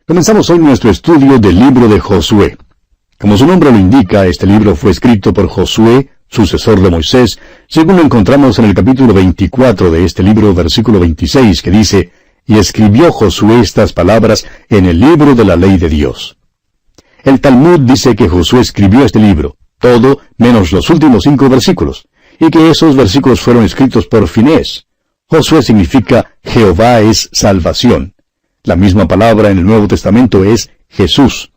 Comenzamos hoy nuestro estudio del libro de Josué. Como su nombre lo indica, este libro fue escrito por Josué, sucesor de Moisés, según lo encontramos en el capítulo 24 de este libro, versículo 26, que dice: «Y escribió Josué estas palabras en el libro de la ley de Dios». El Talmud dice que Josué escribió este libro, todo menos los últimos 5 versículos, y que esos versículos fueron escritos por Finés. Josué significa Jehová es salvación. La misma palabra en el Nuevo Testamento es Jesús.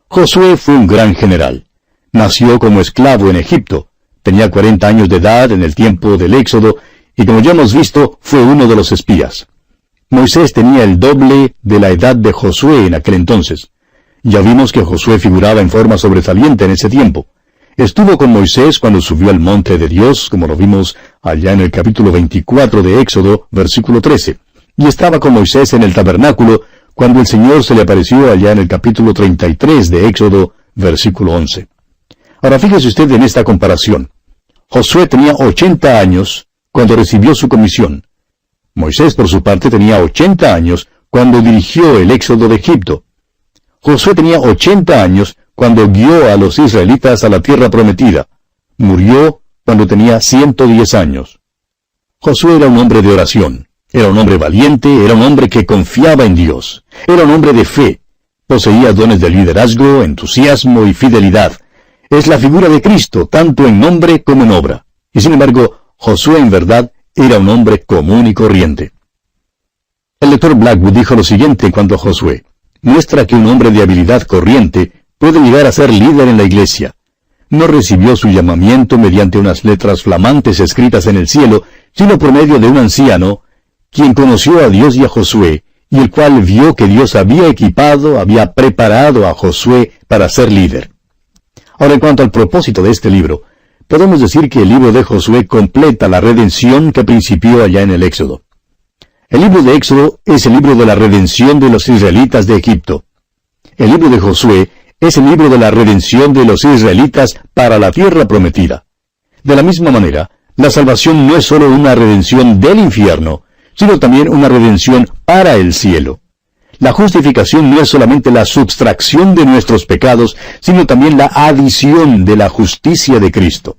Josué fue un gran general. Nació como esclavo en Egipto. Tenía 40 años de edad en el tiempo del Éxodo, y como ya hemos visto, fue uno de los espías. Moisés tenía el doble de la edad de Josué en aquel entonces. Ya vimos que Josué figuraba en forma sobresaliente en ese tiempo. Estuvo con Moisés cuando subió al monte de Dios, como lo vimos allá en el capítulo 24 de Éxodo, versículo 13. Y estaba con Moisés en el tabernáculo, cuando el Señor se le apareció allá en el capítulo 33 de Éxodo, versículo 11. Ahora fíjese usted en esta comparación. Josué tenía 80 años cuando recibió su comisión. Moisés, por su parte, tenía 80 años cuando dirigió el éxodo de Egipto. Josué tenía 80 años cuando guió a los israelitas a la tierra prometida. Murió cuando tenía 110 años. Josué era un hombre de oración. Era un hombre valiente, era un hombre que confiaba en Dios. Era un hombre de fe. Poseía dones de liderazgo, entusiasmo y fidelidad. Es la figura de Cristo, tanto en nombre como en obra. Y sin embargo, Josué en verdad era un hombre común y corriente. El lector Blackwood dijo lo siguiente en cuanto a Josué: muestra que un hombre de habilidad corriente puede llegar a ser líder en la iglesia. No recibió su llamamiento mediante unas letras flamantes escritas en el cielo, sino por medio de un anciano, quien conoció a Dios y a Josué, y el cual vio que Dios había equipado, había preparado a Josué para ser líder. Ahora, en cuanto al propósito de este libro, podemos decir que el libro de Josué completa la redención que principió allá en el Éxodo. El libro de Éxodo es el libro de la redención de los israelitas de Egipto. El libro de Josué es el libro de la redención de los israelitas para la tierra prometida. De la misma manera, la salvación no es sólo una redención del infierno, sino también una redención para el cielo. La justificación no es solamente la subtracción de nuestros pecados, sino también la adición de la justicia de Cristo.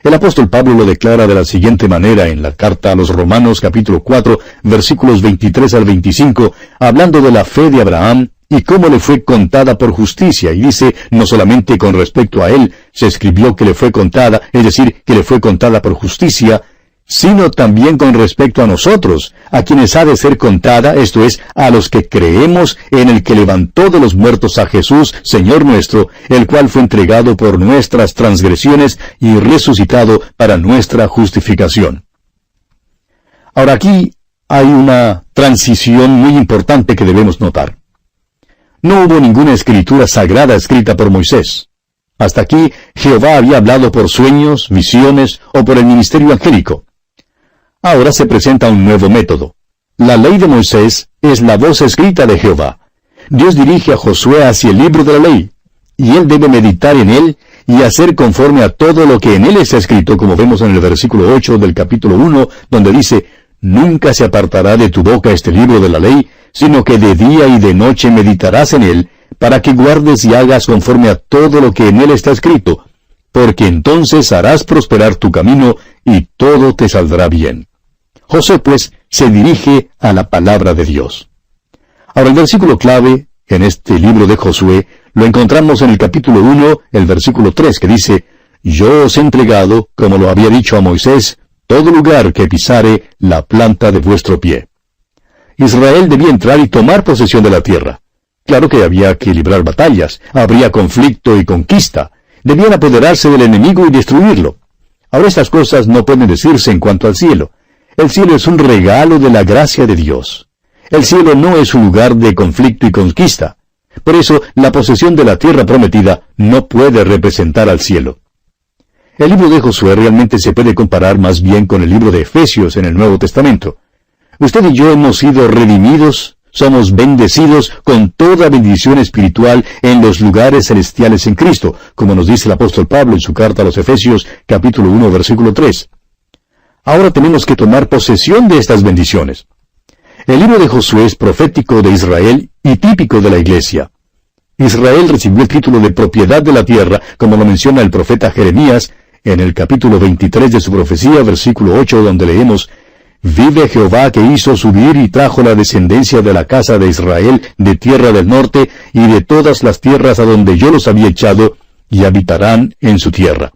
El apóstol Pablo lo declara de la siguiente manera en la carta a los Romanos capítulo 4, versículos 23 al 25, hablando de la fe de Abraham y cómo le fue contada por justicia, y dice, no solamente con respecto a él se escribió que le fue contada, es decir, que le fue contada por justicia, sino también con respecto a nosotros, a quienes ha de ser contada, esto es, a los que creemos en el que levantó de los muertos a Jesús, Señor nuestro, el cual fue entregado por nuestras transgresiones y resucitado para nuestra justificación. Ahora aquí hay una transición muy importante que debemos notar. No hubo ninguna escritura sagrada escrita por Moisés. Hasta aquí Jehová había hablado por sueños, visiones o por el ministerio angélico. Ahora se presenta un nuevo método. La ley de Moisés es la voz escrita de Jehová. Dios dirige a Josué hacia el libro de la ley, y él debe meditar en él y hacer conforme a todo lo que en él está escrito, como vemos en el versículo 8 del capítulo 1, donde dice: «Nunca se apartará de tu boca este libro de la ley, sino que de día y de noche meditarás en él, para que guardes y hagas conforme a todo lo que en él está escrito, porque entonces harás prosperar tu camino y todo te saldrá bien». Josué, pues, se dirige a la palabra de Dios. Ahora, el versículo clave en este libro de Josué lo encontramos en el capítulo 1, el versículo 3, que dice: «Yo os he entregado, como lo había dicho a Moisés, todo lugar que pisare la planta de vuestro pie». Israel debía entrar y tomar posesión de la tierra. Claro que había que librar batallas, habría conflicto y conquista. Debían apoderarse del enemigo y destruirlo. Ahora estas cosas no pueden decirse en cuanto al cielo. El cielo es un regalo de la gracia de Dios. El cielo no es un lugar de conflicto y conquista. Por eso, la posesión de la tierra prometida no puede representar al cielo. El libro de Josué realmente se puede comparar más bien con el libro de Efesios en el Nuevo Testamento. Usted y yo hemos sido redimidos, somos bendecidos con toda bendición espiritual en los lugares celestiales en Cristo, como nos dice el apóstol Pablo en su carta a los Efesios, capítulo 1, versículo 3. Ahora tenemos que tomar posesión de estas bendiciones. El libro de Josué es profético de Israel y típico de la iglesia. Israel recibió el título de propiedad de la tierra, como lo menciona el profeta Jeremías en el capítulo 23 de su profecía, versículo 8, donde leemos: «Vive Jehová que hizo subir y trajo la descendencia de la casa de Israel de tierra del norte y de todas las tierras a donde yo los había echado, y habitarán en su tierra».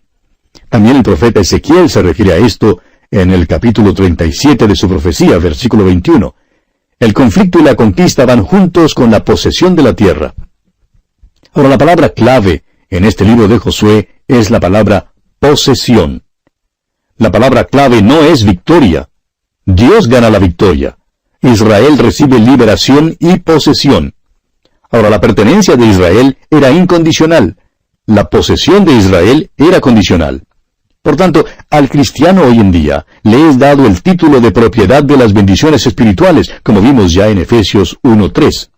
También el profeta Ezequiel se refiere a esto en el capítulo 37 de su profecía, versículo 21. El conflicto y la conquista van juntos con la posesión de la tierra. Ahora, la palabra clave en este libro de Josué es la palabra posesión. La palabra clave no es victoria. Dios gana la victoria. Israel recibe liberación y posesión. Ahora, la pertenencia de Israel era incondicional. La posesión de Israel era condicional. Por tanto, al cristiano hoy en día le es dado el título de propiedad de las bendiciones espirituales, como vimos ya en Efesios 1:3.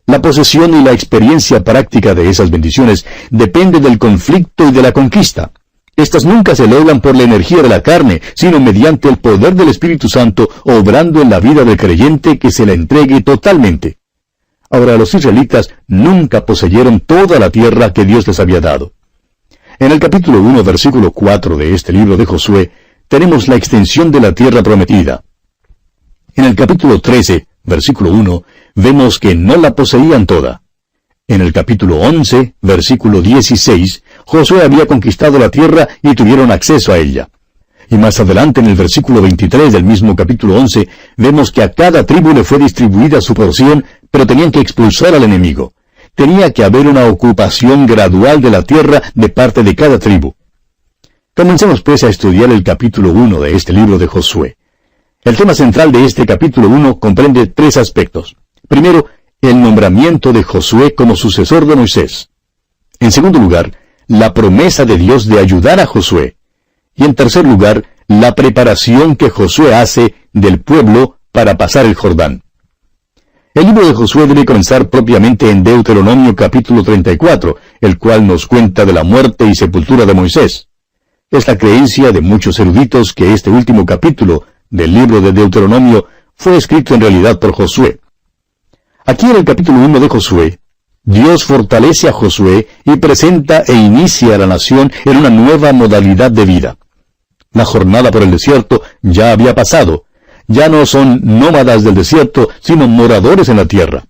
La posesión y la experiencia práctica de esas bendiciones depende del conflicto y de la conquista. Estas nunca se logran por la energía de la carne, sino mediante el poder del Espíritu Santo, obrando en la vida del creyente que se la entregue totalmente. Ahora, los israelitas nunca poseyeron toda la tierra que Dios les había dado. En el capítulo 1, versículo 4 de este libro de Josué, tenemos la extensión de la tierra prometida. En el capítulo 13, versículo 1, vemos que no la poseían toda. En el capítulo 11, versículo 16, Josué había conquistado la tierra y tuvieron acceso a ella. Y más adelante, en el versículo 23 del mismo capítulo 11, vemos que a cada tribu le fue distribuida su porción, pero tenían que expulsar al enemigo. Tenía que haber una ocupación gradual de la tierra de parte de cada tribu. Comencemos pues a estudiar el capítulo 1 de este libro de Josué. El tema central de este capítulo 1 comprende tres aspectos. Primero, el nombramiento de Josué como sucesor de Moisés. En segundo lugar, la promesa de Dios de ayudar a Josué. Y en tercer lugar, la preparación que Josué hace del pueblo para pasar el Jordán. El libro de Josué debe comenzar propiamente en Deuteronomio capítulo 34, el cual nos cuenta de la muerte y sepultura de Moisés. Es la creencia de muchos eruditos que este último capítulo del libro de Deuteronomio fue escrito en realidad por Josué. Aquí en el capítulo 1 de Josué, Dios fortalece a Josué y presenta e inicia a la nación en una nueva modalidad de vida. La jornada por el desierto ya había pasado. Ya no son nómadas del desierto, sino moradores en la tierra.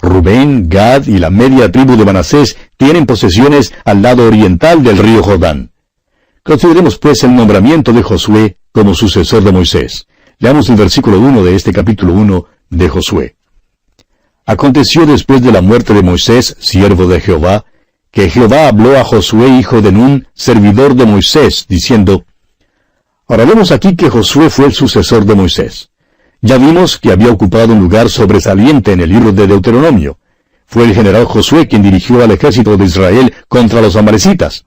Rubén, Gad y la media tribu de Manasés tienen posesiones al lado oriental del río Jordán. Consideremos pues el nombramiento de Josué como sucesor de Moisés. Leamos el versículo 1 de este capítulo 1 de Josué. Aconteció después de la muerte de Moisés, siervo de Jehová, que Jehová habló a Josué hijo de Nun, servidor de Moisés, diciendo: Ahora vemos aquí que Josué fue el sucesor de Moisés. Ya vimos que había ocupado un lugar sobresaliente en el libro de Deuteronomio. Fue el general Josué quien dirigió al ejército de Israel contra los amalecitas.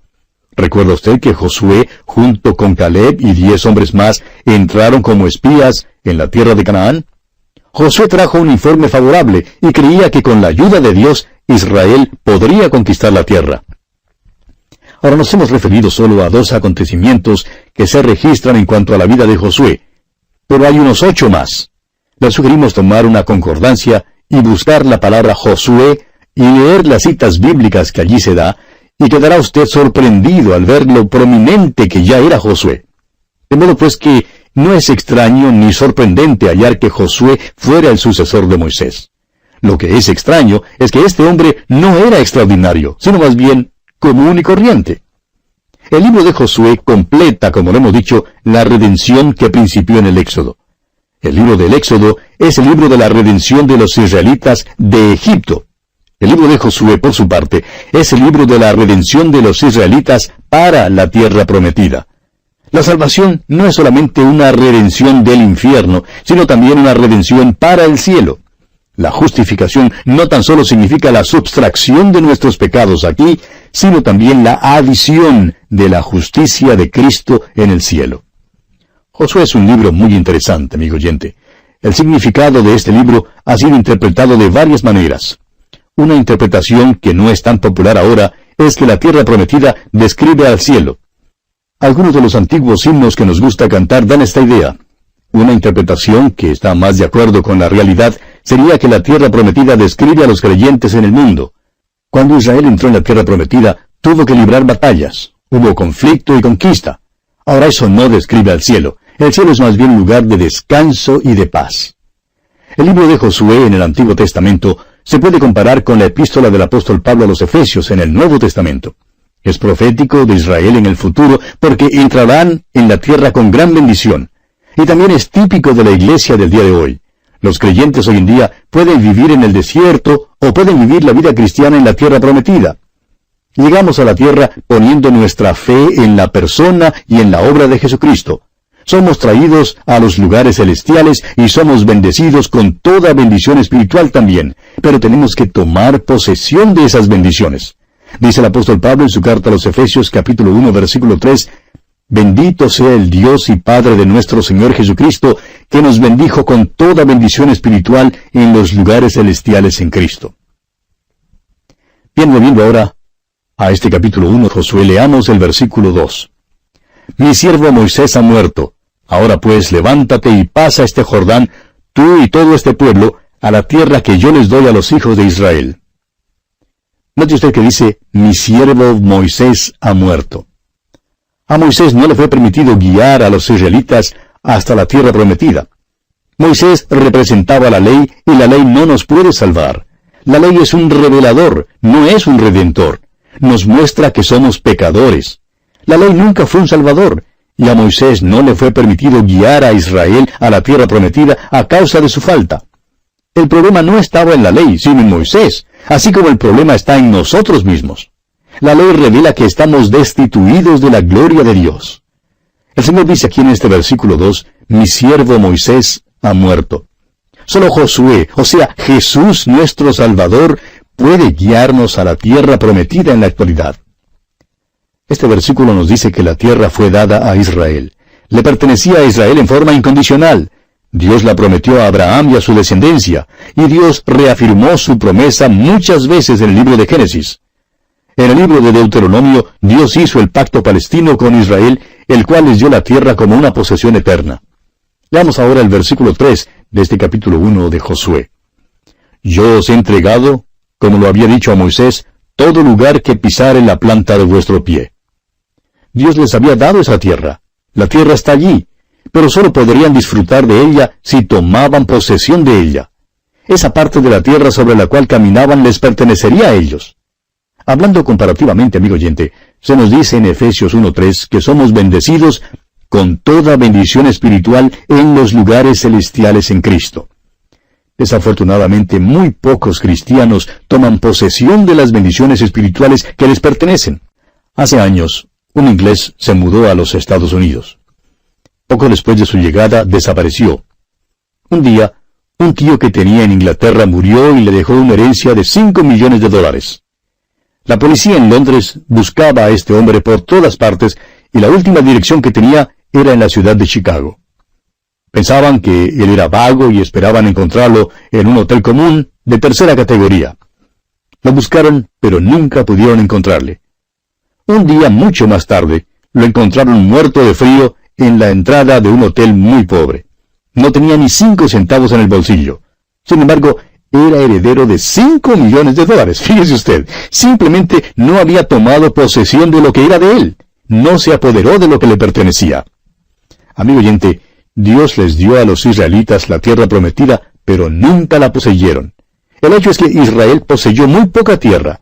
¿Recuerda usted que Josué, junto con Caleb y 10 hombres más, entraron como espías en la tierra de Canaán? Josué trajo un informe favorable y creía que con la ayuda de Dios, Israel podría conquistar la tierra. Ahora nos hemos referido solo a 2 acontecimientos que se registran en cuanto a la vida de Josué, pero hay unos 8 más. Le sugerimos tomar una concordancia y buscar la palabra Josué y leer las citas bíblicas que allí se da, y quedará usted sorprendido al ver lo prominente que ya era Josué. De modo pues que no es extraño ni sorprendente hallar que Josué fuera el sucesor de Moisés. Lo que es extraño es que este hombre no era extraordinario, sino más bien común y corriente. El libro de Josué completa, como lo hemos dicho, la redención que principió en el Éxodo. El libro del Éxodo es el libro de la redención de los israelitas de Egipto. El libro de Josué, por su parte, es el libro de la redención de los israelitas para la tierra prometida. La salvación no es solamente una redención del infierno, sino también una redención para el cielo. La justificación no tan solo significa la subtracción de nuestros pecados aquí, sino también la adición de la justicia de Cristo en el cielo. Josué es un libro muy interesante, amigo oyente. El significado de este libro ha sido interpretado de varias maneras. Una interpretación que no es tan popular ahora es que la tierra prometida describe al cielo. Algunos de los antiguos himnos que nos gusta cantar dan esta idea. Una interpretación que está más de acuerdo con la realidad sería que la tierra prometida describe a los creyentes en el mundo. Cuando Israel entró en la tierra prometida, tuvo que librar batallas. Hubo conflicto y conquista. Ahora eso no describe al cielo. El cielo es más bien un lugar de descanso y de paz. El libro de Josué en el Antiguo Testamento se puede comparar con la epístola del apóstol Pablo a los Efesios en el Nuevo Testamento. Es profético de Israel en el futuro porque entrarán en la tierra con gran bendición. Y también es típico de la iglesia del día de hoy. Los creyentes hoy en día pueden vivir en el desierto o pueden vivir la vida cristiana en la tierra prometida. Llegamos a la tierra poniendo nuestra fe en la persona y en la obra de Jesucristo. Somos traídos a los lugares celestiales y somos bendecidos con toda bendición espiritual también, pero tenemos que tomar posesión de esas bendiciones. Dice el apóstol Pablo en su carta a los Efesios capítulo 1 versículo 3, «Bendito sea el Dios y Padre de nuestro Señor Jesucristo, que nos bendijo con toda bendición espiritual en los lugares celestiales en Cristo». Bien, volviendo ahora a este capítulo 1 de Josué, leamos el versículo 2. «Mi siervo Moisés ha muerto. Ahora pues, levántate y pasa este Jordán, tú y todo este pueblo, a la tierra que yo les doy a los hijos de Israel». Note usted que dice, «Mi siervo Moisés ha muerto». A Moisés no le fue permitido guiar a los israelitas hasta la tierra prometida. Moisés representaba la ley y la ley no nos puede salvar. La ley es un revelador, no es un redentor. Nos muestra que somos pecadores. La ley nunca fue un salvador, y a Moisés no le fue permitido guiar a Israel a la tierra prometida a causa de su falta. El problema no estaba en la ley, sino en Moisés, así como el problema está en nosotros mismos. La ley revela que estamos destituidos de la gloria de Dios. El Señor dice aquí en este versículo 2, «Mi siervo Moisés ha muerto». Solo Josué, o sea, Jesús nuestro Salvador, puede guiarnos a la tierra prometida en la actualidad. Este versículo nos dice que la tierra fue dada a Israel. Le pertenecía a Israel en forma incondicional. Dios la prometió a Abraham y a su descendencia, y Dios reafirmó su promesa muchas veces en el libro de Génesis. En el libro de Deuteronomio, Dios hizo el pacto palestino con Israel, el cual les dio la tierra como una posesión eterna. Leamos ahora el versículo 3 de este capítulo 1 de Josué. «Yo os he entregado, como lo había dicho a Moisés, todo lugar que pisare la planta de vuestro pie». Dios les había dado esa tierra. La tierra está allí, pero solo podrían disfrutar de ella si tomaban posesión de ella. Esa parte de la tierra sobre la cual caminaban les pertenecería a ellos. Hablando comparativamente, amigo oyente, se nos dice en Efesios 1:3 que somos bendecidos con toda bendición espiritual en los lugares celestiales en Cristo. Desafortunadamente, muy pocos cristianos toman posesión de las bendiciones espirituales que les pertenecen. Hace años, un inglés se mudó a los Estados Unidos. Poco después de su llegada, desapareció. Un día, un tío que tenía en Inglaterra murió y le dejó una herencia de $5 millones. La policía en Londres buscaba a este hombre por todas partes y la última dirección que tenía era en la ciudad de Chicago. Pensaban que él era vago y esperaban encontrarlo en un hotel común de tercera categoría. Lo buscaron, pero nunca pudieron encontrarle. Un día mucho más tarde, lo encontraron muerto de frío en la entrada de un hotel muy pobre. No tenía ni 5 centavos en el bolsillo. Sin embargo, era heredero de $5 millones. Fíjese usted, simplemente no había tomado posesión de lo que era de él. No se apoderó de lo que le pertenecía. Amigo oyente, Dios les dio a los israelitas la tierra prometida, pero nunca la poseyeron. El hecho es que Israel poseyó muy poca tierra.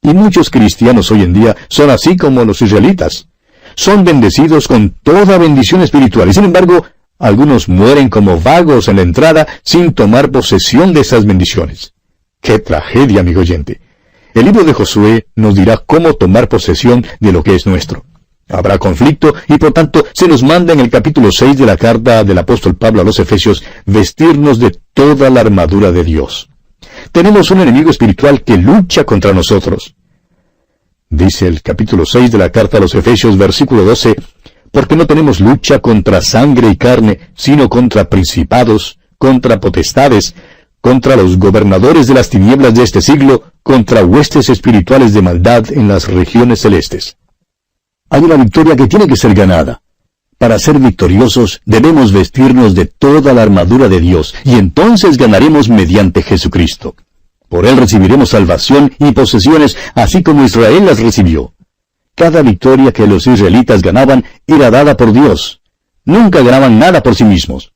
Y muchos cristianos hoy en día son así como los israelitas. Son bendecidos con toda bendición espiritual, y sin embargo, algunos mueren como vagos en la entrada sin tomar posesión de esas bendiciones. ¡Qué tragedia, amigo oyente! El libro de Josué nos dirá cómo tomar posesión de lo que es nuestro. Habrá conflicto y por tanto se nos manda en el capítulo 6 de la carta del apóstol Pablo a los Efesios vestirnos de toda la armadura de Dios. Tenemos un enemigo espiritual que lucha contra nosotros. Dice el capítulo 6 de la carta a los Efesios, versículo 12, «Porque no tenemos lucha contra sangre y carne, sino contra principados, contra potestades, contra los gobernadores de las tinieblas de este siglo, contra huestes espirituales de maldad en las regiones celestes». Hay una victoria que tiene que ser ganada. Para ser victoriosos debemos vestirnos de toda la armadura de Dios, y entonces ganaremos mediante Jesucristo. Por Él recibiremos salvación y posesiones, así como Israel las recibió. Cada victoria que los israelitas ganaban era dada por Dios. Nunca ganaban nada por sí mismos.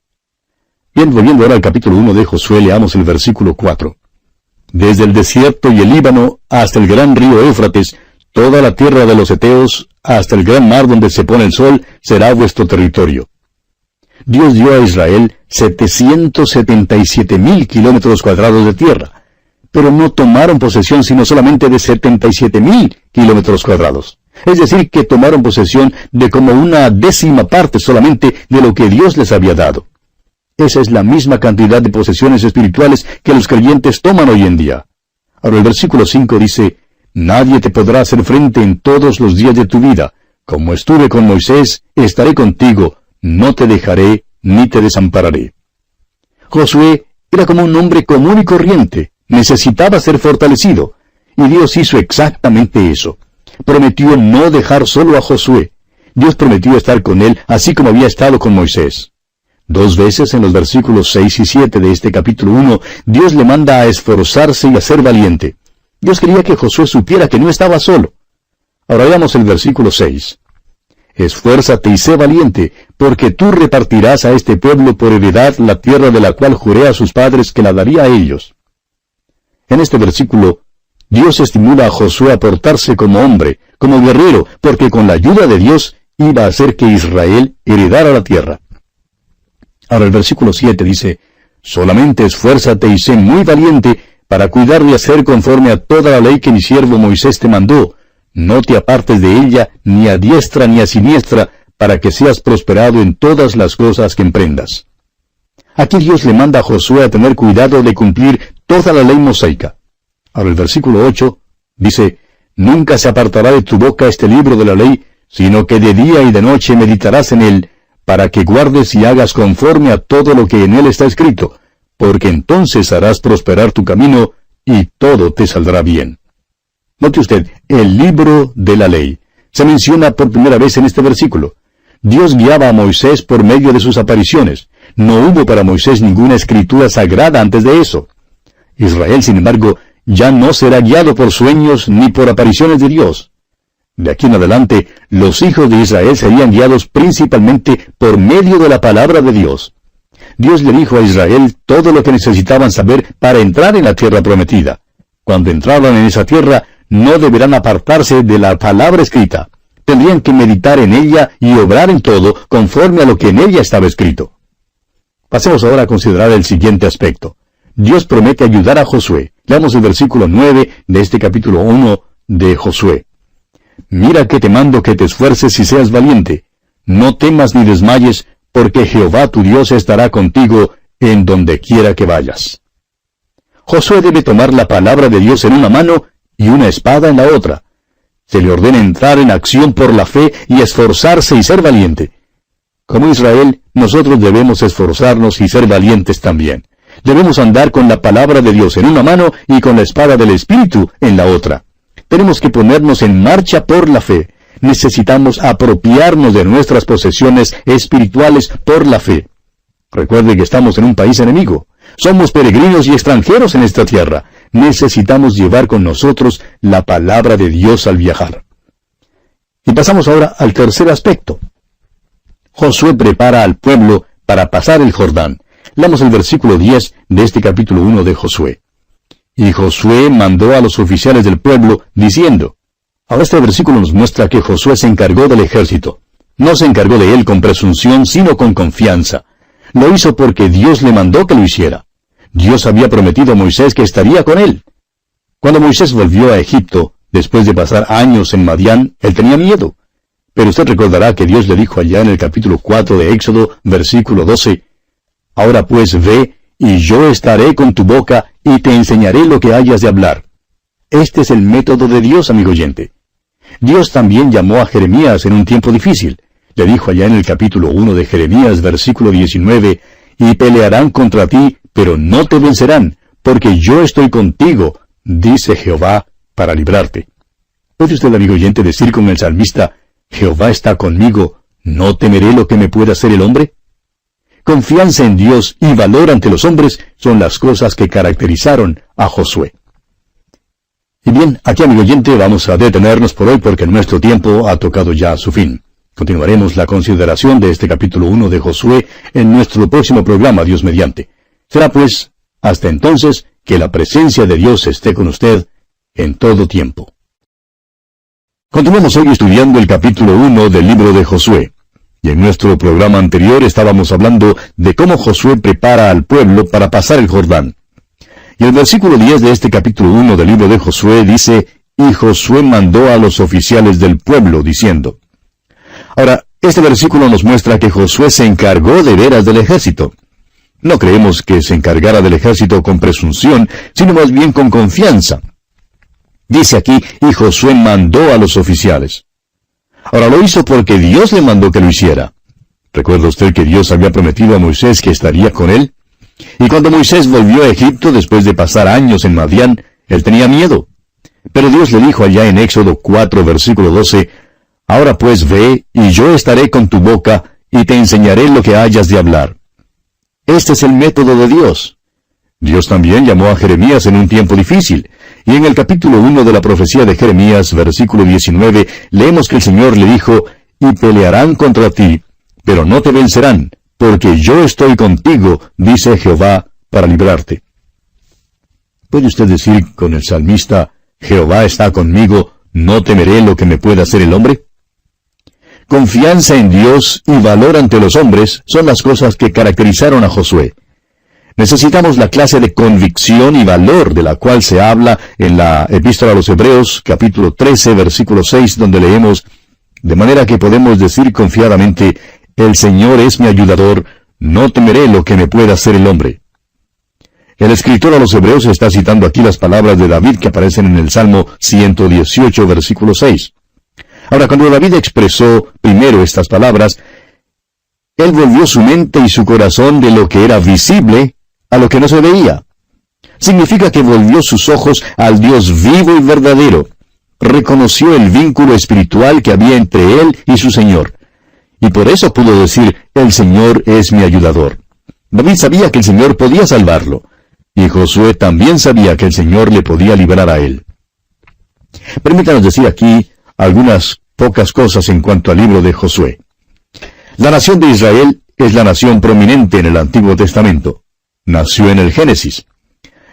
Bien, volviendo ahora al capítulo 1 de Josué, leamos el versículo 4. Desde el desierto y el Líbano hasta el gran río Éufrates, toda la tierra de los heteos, hasta el gran mar donde se pone el sol, será vuestro territorio. Dios dio a Israel 777,000 kilómetros cuadrados de tierra, pero no tomaron posesión sino solamente de 77,000 kilómetros cuadrados. Es decir, que tomaron posesión de como una 10ª parte solamente de lo que Dios les había dado. Esa es la misma cantidad de posesiones espirituales que los creyentes toman hoy en día. Ahora el versículo 5 dice, Nadie te podrá hacer frente en todos los días de tu vida. Como estuve con Moisés, estaré contigo, no te dejaré ni te desampararé. Josué era como un hombre común y corriente, necesitaba ser fortalecido, y Dios hizo exactamente eso. Prometió no dejar solo a Josué. Dios prometió estar con él, así como había estado con Moisés. 2 veces en los versículos 6 y 7 de este capítulo 1, Dios le manda a esforzarse y a ser valiente. Dios quería que Josué supiera que no estaba solo. Ahora veamos el versículo 6. Esfuérzate y sé valiente, porque tú repartirás a este pueblo por heredad la tierra de la cual juré a sus padres que la daría a ellos. En este versículo, Dios estimula a Josué a portarse como hombre, como guerrero, porque con la ayuda de Dios iba a hacer que Israel heredara la tierra. Ahora el versículo 7 dice, Solamente esfuérzate y sé muy valiente para cuidar de hacer conforme a toda la ley que mi siervo Moisés te mandó. No te apartes de ella, ni a diestra ni a siniestra, para que seas prosperado en todas las cosas que emprendas. Aquí Dios le manda a Josué a tener cuidado de cumplir toda la ley mosaica. Ahora el versículo 8 dice, Nunca se apartará de tu boca este libro de la ley, sino que de día y de noche meditarás en él, para que guardes y hagas conforme a todo lo que en él está escrito, porque entonces harás prosperar tu camino, y todo te saldrá bien. Note usted, el libro de la ley se menciona por primera vez en este versículo. Dios guiaba a Moisés por medio de sus apariciones. No hubo para Moisés ninguna escritura sagrada antes de eso. Israel, sin embargo, ya no será guiado por sueños ni por apariciones de Dios. De aquí en adelante, los hijos de Israel serían guiados principalmente por medio de la palabra de Dios. Dios le dijo a Israel todo lo que necesitaban saber para entrar en la tierra prometida. Cuando entraban en esa tierra, no deberán apartarse de la palabra escrita. Tendrían que meditar en ella y obrar en todo conforme a lo que en ella estaba escrito. Pasemos ahora a considerar el siguiente aspecto. Dios promete ayudar a Josué. Leamos el versículo 9 de este capítulo 1 de Josué. Mira que te mando que te esfuerces y seas valiente. No temas ni desmayes, porque Jehová tu Dios estará contigo en donde quiera que vayas. Josué debe tomar la palabra de Dios en una mano y una espada en la otra. Se le ordena entrar en acción por la fe y esforzarse y ser valiente. Como Israel, nosotros debemos esforzarnos y ser valientes también. Debemos andar con la palabra de Dios en una mano y con la espada del Espíritu en la otra. Tenemos que ponernos en marcha por la fe. Necesitamos apropiarnos de nuestras posesiones espirituales por la fe. Recuerde que estamos en un país enemigo. Somos peregrinos y extranjeros en esta tierra. Necesitamos llevar con nosotros la palabra de Dios al viajar. Y pasamos ahora al tercer aspecto. Josué prepara al pueblo para pasar el Jordán. Leamos el versículo 10 de este capítulo 1 de Josué. Y Josué mandó a los oficiales del pueblo, diciendo... Ahora este versículo nos muestra que Josué se encargó del ejército. No se encargó de él con presunción, sino con confianza. Lo hizo porque Dios le mandó que lo hiciera. Dios había prometido a Moisés que estaría con él. Cuando Moisés volvió a Egipto, después de pasar años en Madián, él tenía miedo. Pero usted recordará que Dios le dijo allá en el capítulo 4 de Éxodo, versículo 12, Ahora pues ve, y yo estaré con tu boca, y te enseñaré lo que hayas de hablar. Este es el método de Dios, amigo oyente. Dios también llamó a Jeremías en un tiempo difícil. Le dijo allá en el capítulo 1 de Jeremías, versículo 19, Y pelearán contra ti, pero no te vencerán, porque yo estoy contigo, dice Jehová, para librarte. ¿Puede usted, amigo oyente, decir con el salmista, Jehová está conmigo, ¿no temeré lo que me pueda hacer el hombre? Confianza en Dios y valor ante los hombres son las cosas que caracterizaron a Josué. Y bien, aquí, amigo oyente, vamos a detenernos por hoy porque nuestro tiempo ha tocado ya a su fin. Continuaremos la consideración de este capítulo 1 de Josué en nuestro próximo programa, Dios mediante. Será pues, hasta entonces, que la presencia de Dios esté con usted en todo tiempo. Continuamos hoy estudiando el capítulo 1 del libro de Josué. Y en nuestro programa anterior estábamos hablando de cómo Josué prepara al pueblo para pasar el Jordán. Y el versículo 10 de este capítulo 1 del libro de Josué dice, y Josué mandó a los oficiales del pueblo, diciendo. Ahora, este versículo nos muestra que Josué se encargó de veras del ejército. No creemos que se encargara del ejército con presunción, sino más bien con confianza. Dice aquí, y Josué mandó a los oficiales. Ahora lo hizo porque Dios le mandó que lo hiciera. ¿Recuerda usted que Dios había prometido a Moisés que estaría con él? Y cuando Moisés volvió a Egipto después de pasar años en Madián, él tenía miedo. Pero Dios le dijo allá en Éxodo 4, versículo 12, ahora pues ve, y yo estaré con tu boca, y te enseñaré lo que hayas de hablar. Este es el método de Dios. Dios también llamó a Jeremías en un tiempo difícil, y en el capítulo 1 de la profecía de Jeremías, versículo 19, leemos que el Señor le dijo, y pelearán contra ti, pero no te vencerán, porque yo estoy contigo, dice Jehová, para librarte. ¿Puede usted decir con el salmista, Jehová está conmigo, no temeré lo que me pueda hacer el hombre? Confianza en Dios y valor ante los hombres son las cosas que caracterizaron a Josué. Necesitamos la clase de convicción y valor de la cual se habla en la Epístola a los Hebreos, capítulo 13, versículo 6, donde leemos, de manera que podemos decir confiadamente, el Señor es mi ayudador, no temeré lo que me pueda hacer el hombre. El escritor a los Hebreos está citando aquí las palabras de David que aparecen en el Salmo 118, versículo 6. Ahora, cuando David expresó primero estas palabras, él volvió su mente y su corazón de lo que era visible a lo que no se veía. Significa que volvió sus ojos al Dios vivo y verdadero. Reconoció el vínculo espiritual que había entre él y su Señor. Y por eso pudo decir, el Señor es mi ayudador. David sabía que el Señor podía salvarlo. Y Josué también sabía que el Señor le podía librar a él. Permítanos decir aquí algunas pocas cosas en cuanto al libro de Josué. La nación de Israel es la nación prominente en el Antiguo Testamento. Nació en el Génesis.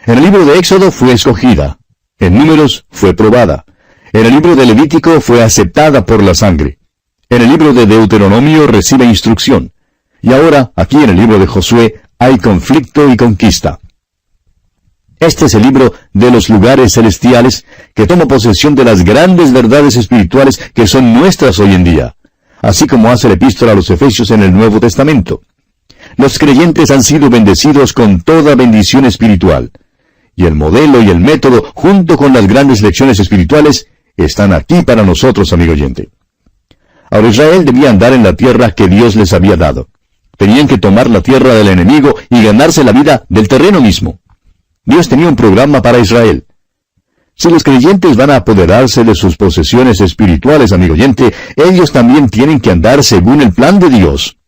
En el libro de Éxodo fue escogida. En Números fue probada. En el libro de Levítico fue aceptada por la sangre. En el libro de Deuteronomio recibe instrucción. Y ahora, aquí en el libro de Josué, hay conflicto y conquista. Este es el libro de los lugares celestiales que toma posesión de las grandes verdades espirituales que son nuestras hoy en día, así como hace la epístola a los Efesios en el Nuevo Testamento. Los creyentes han sido bendecidos con toda bendición espiritual, y el modelo y el método, junto con las grandes lecciones espirituales, están aquí para nosotros, amigo oyente. Ahora Israel debía andar en la tierra que Dios les había dado. Tenían que tomar la tierra del enemigo y ganarse la vida del terreno mismo. Dios tenía un programa para Israel. Si los creyentes van a apoderarse de sus posesiones espirituales, amigo oyente, ellos también tienen que andar según el plan de Dios.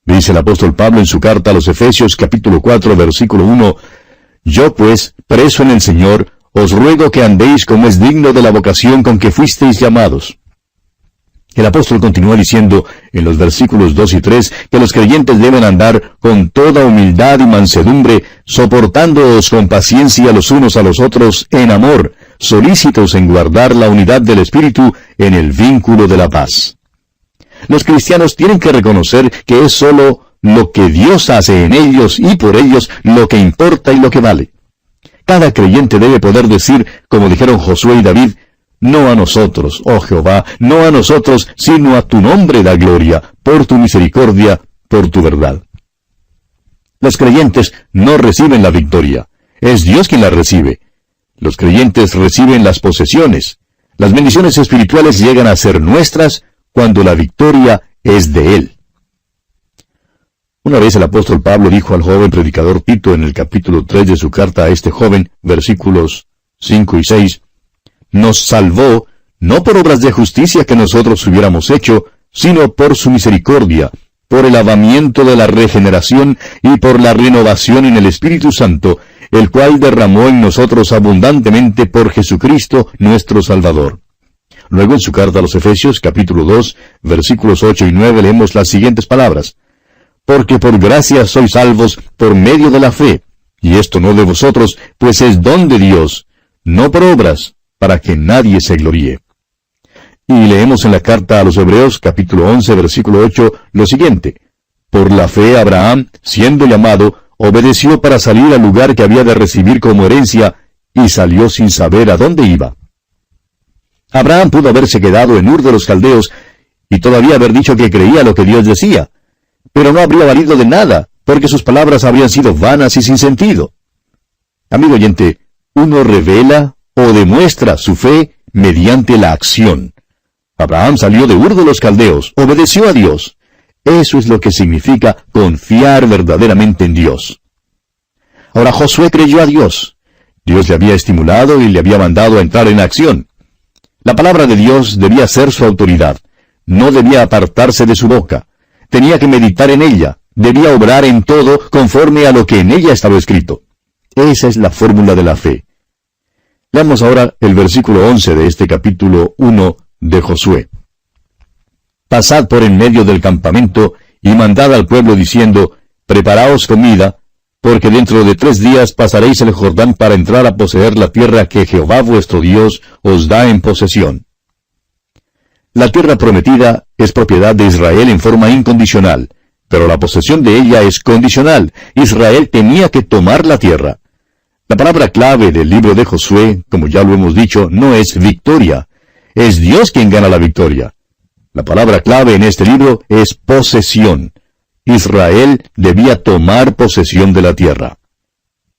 Dice el apóstol Pablo en su carta a los Efesios, capítulo 4, versículo 1, yo pues, preso en el Señor, os ruego que andéis como es digno de la vocación con que fuisteis llamados. El apóstol continúa diciendo en los versículos 2 y 3 que los creyentes deben andar con toda humildad y mansedumbre, soportándoos con paciencia los unos a los otros en amor, solícitos en guardar la unidad del Espíritu en el vínculo de la paz. Los cristianos tienen que reconocer que es sólo lo que Dios hace en ellos y por ellos lo que importa y lo que vale. Cada creyente debe poder decir, como dijeron Josué y David, no a nosotros, oh Jehová, no a nosotros, sino a tu nombre da gloria, por tu misericordia, por tu verdad. Los creyentes no reciben la victoria, es Dios quien la recibe. Los creyentes reciben las posesiones. Las bendiciones espirituales llegan a ser nuestras cuando la victoria es de Él. Una vez el apóstol Pablo dijo al joven predicador Tito en el capítulo 3 de su carta a este joven, versículos 5 y 6, nos salvó, no por obras de justicia que nosotros hubiéramos hecho, sino por su misericordia, por el lavamiento de la regeneración y por la renovación en el Espíritu Santo, el cual derramó en nosotros abundantemente por Jesucristo nuestro Salvador. Luego en su carta a los Efesios, capítulo 2, versículos 8 y 9, leemos las siguientes palabras. Porque por gracia sois salvos por medio de la fe, y esto no de vosotros, pues es don de Dios, no por obras, para que nadie se gloríe. Y leemos en la carta a los Hebreos, capítulo 11, versículo 8, lo siguiente. Por la fe Abraham, siendo llamado, obedeció para salir al lugar que había de recibir como herencia, y salió sin saber a dónde iba. Abraham pudo haberse quedado en Ur de los Caldeos, y todavía haber dicho que creía lo que Dios decía, pero no habría valido de nada, porque sus palabras habrían sido vanas y sin sentido. Amigo oyente, uno revela o demuestra su fe mediante la acción. Abraham salió de Ur de los Caldeos, obedeció a Dios. Eso es lo que significa confiar verdaderamente en Dios. Ahora Josué creyó a Dios. Dios le había estimulado y le había mandado a entrar en acción. La palabra de Dios debía ser su autoridad. No debía apartarse de su boca. Tenía que meditar en ella. Debía obrar en todo conforme a lo que en ella estaba escrito. Esa es la fórmula de la fe. Leamos ahora el versículo 11 de este capítulo 1 de Josué. Pasad por en medio del campamento y mandad al pueblo diciendo, preparaos comida, porque dentro de 3 días pasaréis el Jordán para entrar a poseer la tierra que Jehová vuestro Dios os da en posesión. La tierra prometida es propiedad de Israel en forma incondicional, pero la posesión de ella es condicional. Israel tenía que tomar la tierra. La palabra clave del libro de Josué, como ya lo hemos dicho, no es victoria. Es Dios quien gana la victoria. La palabra clave en este libro es posesión. Israel debía tomar posesión de la tierra.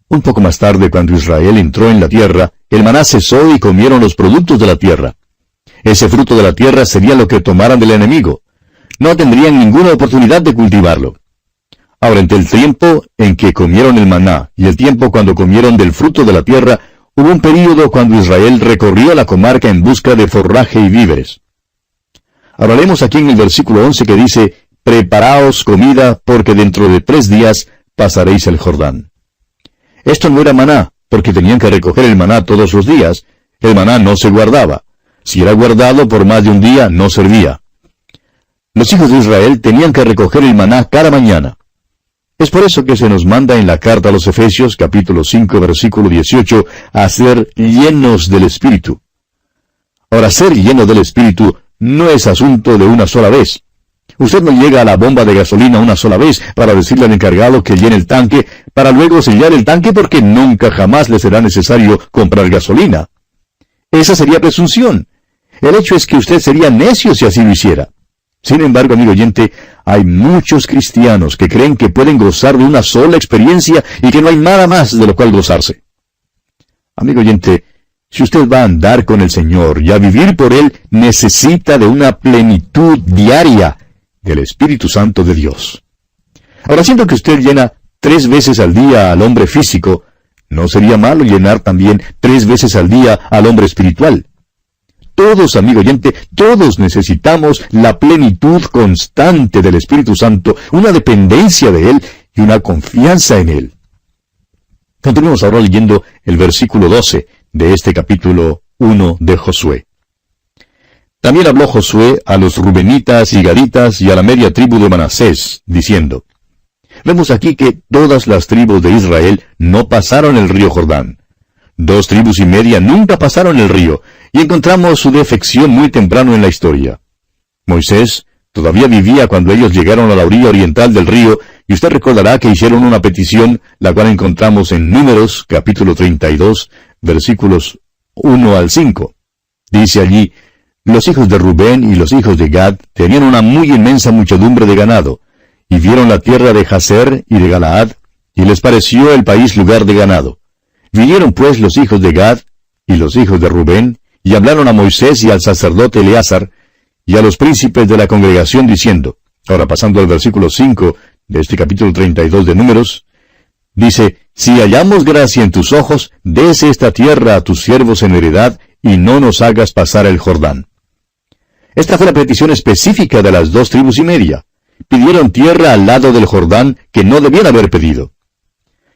Un poco más tarde, cuando Israel entró en la tierra, el maná cesó y comieron los productos de la tierra. Ese fruto de la tierra sería lo que tomaran del enemigo. No tendrían ninguna oportunidad de cultivarlo. Ahora, entre el tiempo en que comieron el maná y el tiempo cuando comieron del fruto de la tierra, hubo un período cuando Israel recorrió la comarca en busca de forraje y víveres. Ahora leemos aquí en el versículo 11 que dice, preparaos comida, porque dentro de 3 días pasaréis el Jordán. Esto no era maná, porque tenían que recoger el maná todos los días. El maná no se guardaba. Si era guardado por más de un día, no servía. Los hijos de Israel tenían que recoger el maná cada mañana. Es por eso que se nos manda en la carta a los Efesios, capítulo 5, versículo 18, a ser llenos del Espíritu. Ahora, ser lleno del Espíritu no es asunto de una sola vez. Usted no llega a la bomba de gasolina una sola vez para decirle al encargado que llene el tanque, para luego sellar el tanque porque nunca jamás le será necesario comprar gasolina. Esa sería presunción. El hecho es que usted sería necio si así lo hiciera. Sin embargo, amigo oyente, hay muchos cristianos que creen que pueden gozar de una sola experiencia y que no hay nada más de lo cual gozarse. Amigo oyente, si usted va a andar con el Señor y a vivir por Él, necesita de una plenitud diaria del Espíritu Santo de Dios. Ahora, siendo que usted llena 3 veces al día al hombre físico, ¿no sería malo llenar también 3 veces al día al hombre espiritual? Todos, amigo oyente, todos necesitamos la plenitud constante del Espíritu Santo, una dependencia de Él y una confianza en Él. Continuemos ahora leyendo el versículo 12 de este capítulo 1 de Josué. También habló Josué a los rubenitas y gaditas y a la media tribu de Manasés, diciendo, vemos aquí que todas las tribus de Israel no pasaron el río Jordán. 2 tribus y media nunca pasaron el río, y encontramos su defección muy temprano en la historia. Moisés todavía vivía cuando ellos llegaron a la orilla oriental del río, y usted recordará que hicieron una petición, la cual encontramos en Números, capítulo 32, versículos 1 al 5. Dice allí, los hijos de Rubén y los hijos de Gad tenían una muy inmensa muchedumbre de ganado, y vieron la tierra de Jazer y de Galaad, y les pareció el país lugar de ganado. Vinieron pues los hijos de Gad y los hijos de Rubén, y hablaron a Moisés y al sacerdote Eleazar, y a los príncipes de la congregación, diciendo, ahora pasando al versículo 5 de este capítulo 32 de Números, dice, si hallamos gracia en tus ojos, dese esta tierra a tus siervos en heredad, y no nos hagas pasar el Jordán. Esta fue la petición específica de las 2 tribus y media. Pidieron tierra al lado del Jordán que no debían haber pedido.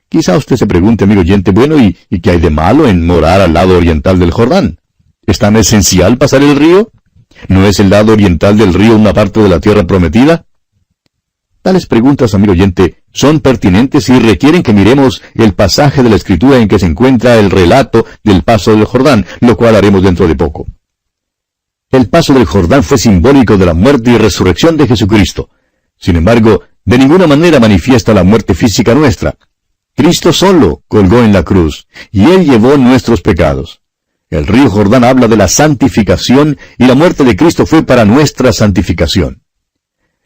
Quizá usted se pregunte, amigo oyente, bueno, ¿y qué hay de malo en morar al lado oriental del Jordán? ¿Es tan esencial pasar el río? ¿No es el lado oriental del río una parte de la tierra prometida? Tales preguntas, amigo oyente, son pertinentes y requieren que miremos el pasaje de la Escritura en que se encuentra el relato del paso del Jordán, lo cual haremos dentro de poco. El paso del Jordán fue simbólico de la muerte y resurrección de Jesucristo. Sin embargo, de ninguna manera manifiesta la muerte física nuestra. Cristo solo colgó en la cruz, y Él llevó nuestros pecados. El río Jordán habla de la santificación, y la muerte de Cristo fue para nuestra santificación.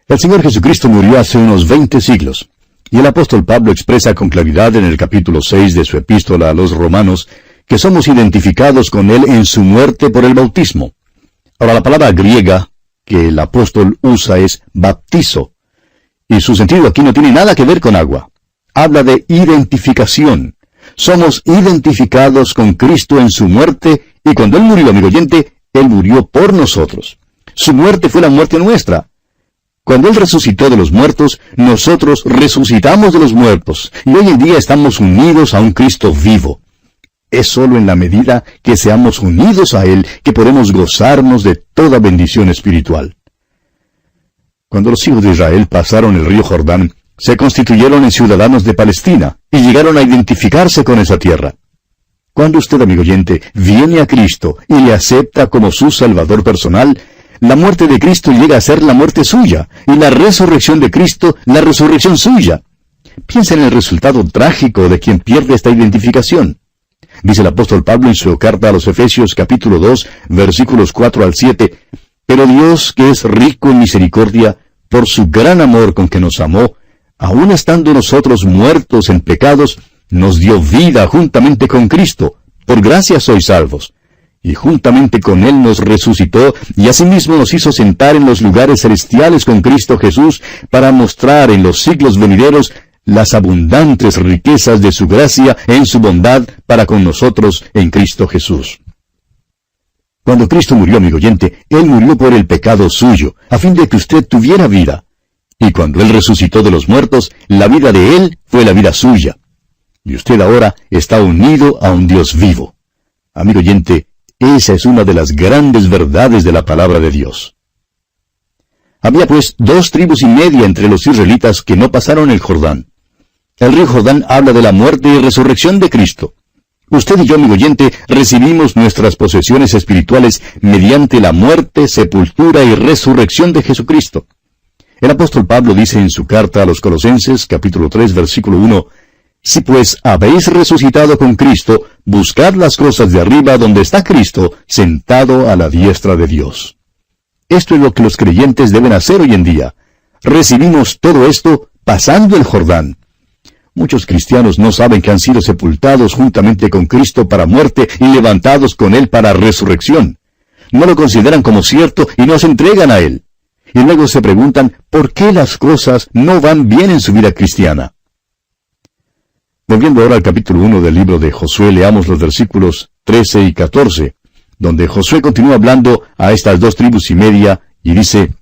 El Señor Jesucristo murió hace unos 20 siglos, y el apóstol Pablo expresa con claridad en el capítulo 6 de su epístola a los Romanos que somos identificados con Él en su muerte por el bautismo. Ahora, la palabra griega que el apóstol usa es baptizo, y su sentido aquí no tiene nada que ver con agua. Habla de identificación. Somos identificados con Cristo en su muerte, y cuando Él murió, amigo oyente, Él murió por nosotros. Su muerte fue la muerte nuestra. Cuando Él resucitó de los muertos, nosotros resucitamos de los muertos, y hoy en día estamos unidos a un Cristo vivo. Es solo en la medida que seamos unidos a Él que podemos gozarnos de toda bendición espiritual. Cuando los hijos de Israel pasaron el río Jordán, se constituyeron en ciudadanos de Palestina, y llegaron a identificarse con esa tierra. Cuando usted, amigo oyente, viene a Cristo y le acepta como su Salvador personal, la muerte de Cristo llega a ser la muerte suya, y la resurrección de Cristo, la resurrección suya. Piensa en el resultado trágico de quien pierde esta identificación. Dice el apóstol Pablo en su carta a los Efesios capítulo 2, versículos 4 al 7, «Pero Dios, que es rico en misericordia, por su gran amor con que nos amó, aun estando nosotros muertos en pecados, nos dio vida juntamente con Cristo. Por gracia sois salvos. Y juntamente con Él nos resucitó, y asimismo nos hizo sentar en los lugares celestiales con Cristo Jesús, para mostrar en los siglos venideros las abundantes riquezas de su gracia en su bondad para con nosotros en Cristo Jesús». Cuando Cristo murió, amigo oyente, Él murió por el pecado suyo, a fin de que usted tuviera vida. Y cuando Él resucitó de los muertos, la vida de Él fue la vida suya. Y usted ahora está unido a un Dios vivo. Amigo oyente, esa es una de las grandes verdades de la palabra de Dios. Había pues 2 tribus y media entre los israelitas que no pasaron el Jordán. El río Jordán habla de la muerte y resurrección de Cristo. Usted y yo, amigo oyente, recibimos nuestras posesiones espirituales mediante la muerte, sepultura y resurrección de Jesucristo. El apóstol Pablo dice en su carta a los Colosenses, capítulo 3, versículo 1, «Si pues habéis resucitado con Cristo, buscad las cosas de arriba donde está Cristo, sentado a la diestra de Dios». Esto es lo que los creyentes deben hacer hoy en día. Recibimos todo esto pasando el Jordán. Muchos cristianos no saben que han sido sepultados juntamente con Cristo para muerte y levantados con Él para resurrección. No lo consideran como cierto y no se entregan a Él. Y luego se preguntan por qué las cosas no van bien en su vida cristiana. Volviendo ahora al capítulo 1 del libro de Josué, leamos los versículos 13 y 14, donde Josué continúa hablando a estas 2 tribus y media, y dice,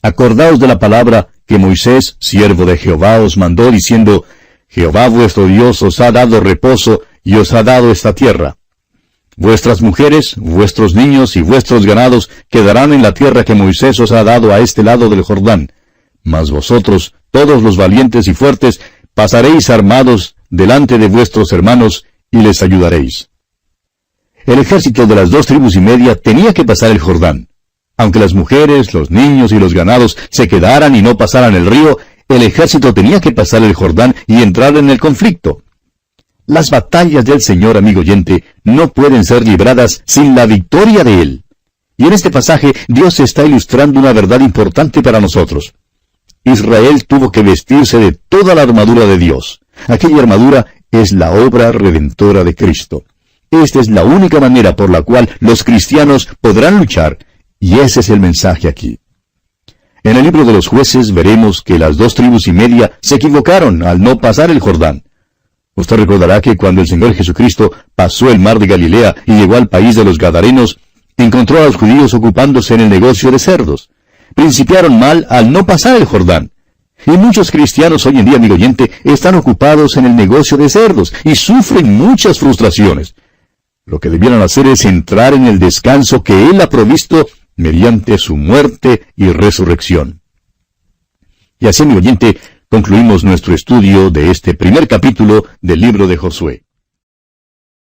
«Acordaos de la palabra que Moisés, siervo de Jehová, os mandó, diciendo, Jehová vuestro Dios os ha dado reposo, y os ha dado esta tierra. Vuestras mujeres, vuestros niños y vuestros ganados quedarán en la tierra que Moisés os ha dado a este lado del Jordán. Mas vosotros, todos los valientes y fuertes, pasaréis armados delante de vuestros hermanos, y les ayudaréis». El ejército de las 2 tribus y media tenía que pasar el Jordán. Aunque las mujeres, los niños y los ganados se quedaran y no pasaran el río, el ejército tenía que pasar el Jordán y entrar en el conflicto. Las batallas del Señor, amigo oyente, no pueden ser libradas sin la victoria de Él. Y en este pasaje, Dios está ilustrando una verdad importante para nosotros. Israel tuvo que vestirse de toda la armadura de Dios. Aquella armadura es la obra redentora de Cristo. Esta es la única manera por la cual los cristianos podrán luchar, y ese es el mensaje aquí. En el libro de los Jueces veremos que las 2 tribus y media se equivocaron al no pasar el Jordán. Usted recordará que cuando el Señor Jesucristo pasó el mar de Galilea y llegó al país de los Gadarenos, Encontró a los judíos ocupándose en el negocio de cerdos. Principiaron mal al no pasar el Jordán. Y muchos cristianos hoy en día, amigo oyente, están ocupados en el negocio de cerdos y sufren muchas frustraciones. Lo que debieran hacer es entrar en el descanso que Él ha provisto mediante su muerte y resurrección. Y así, amigo oyente, concluimos nuestro estudio de este primer capítulo del libro de Josué.